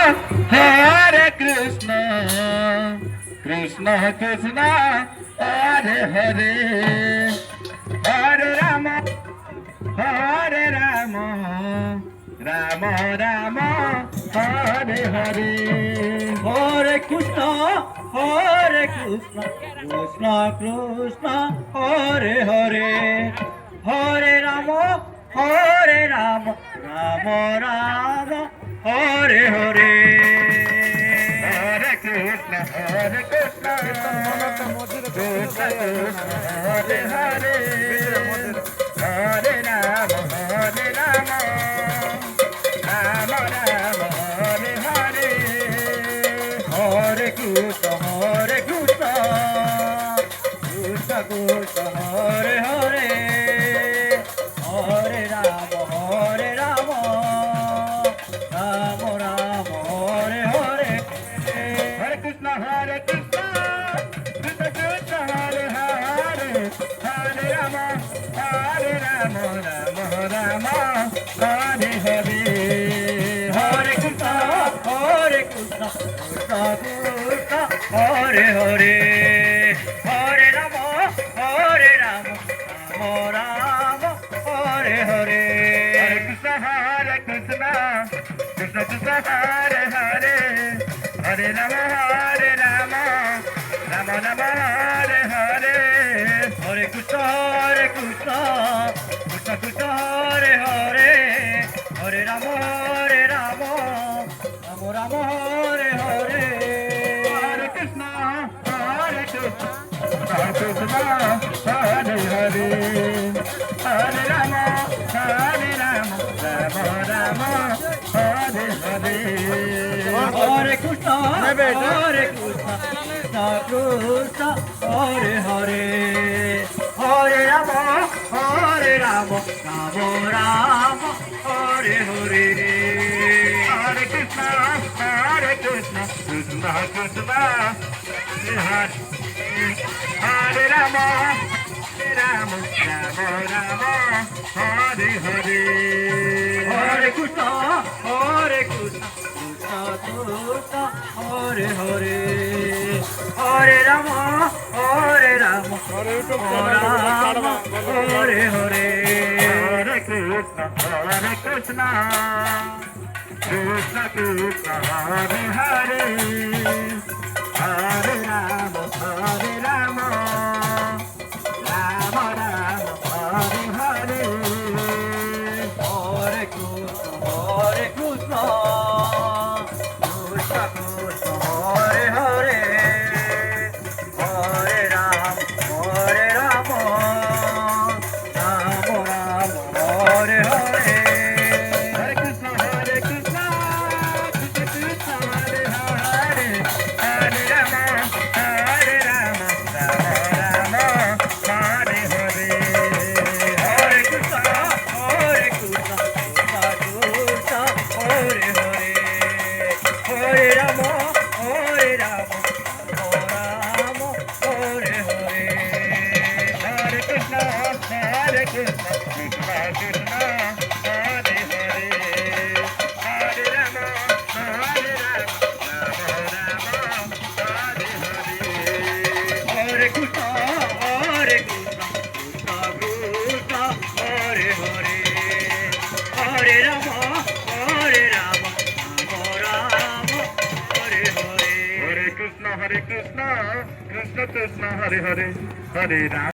Hare Krishna, Krishna Krishna, Hare Hare, Hare Rama, Hare Rama, Rama Rama, Hare Hare, Hare Krishna, Krishna Krishna, Hare Hare, Hare Rama, Rama Rama, Hare Hare. Hare Krishna, Krishna Krishna, Hare Hare, Hare Rama, Rama Rama, Hare Hare, Hare Krishna, Krishna Krishna, Hare Hare, Hare Rama, Rama Rama, Hare Hare. Hare Krishna, Krishna Krishna, Hare Hare, Hare Rama, Rama Rama, Hare Hare, Hare Krishna, Krishna Krishna, Hare Hare, Hare Rama, Rama Hare Hare. Hare Krishna, Krishna Krishna, Hare Hare, Hare Rama, Rama Rama, Hare Hare, Hare Krishna, Krishna Krishna, Hare Hare, Hare Rama, Rama Hare Hare. Hare Krishna, Krishna Krishna, Hare Hare, Hare Rama, Rama Rama, Hare Hare. Hare Krishna, Krishna Krishna, Hare Hare, Hare Rama, Rama Hare Hare. Hare Krishna, Krishna Krishna, Hare Rama, Rama Hare Hare. Hare Krishna, Krishna Krishna, Hare Hare, Hare Rama, Rama Hare Hare. Hare Krishna, Krishna Krishna, Hare Hare, Hare Rama, Rama Hare Hare. Hare Krishna, Krishna Krishna, Hare Hare, Hare Rama, Rama Hare Hare. Hare Krishna, Krishna Krishna, Hare Hare, Hare Rama, Rama Hare Hare. Hare Krishna, Krishna Krishna, Hare Hare, Hare Rama, Rama Hare Hare. Hare Krishna, Krishna Krishna, Hare Hare, Hare Rama, Rama Hare Hare. Hare Krishna, Krishna Krishna, Hare Hare, Hare Rama, Rama Hare Hare. Hare Krishna, Krishna Krishna, Hare Hare, Hare Rama.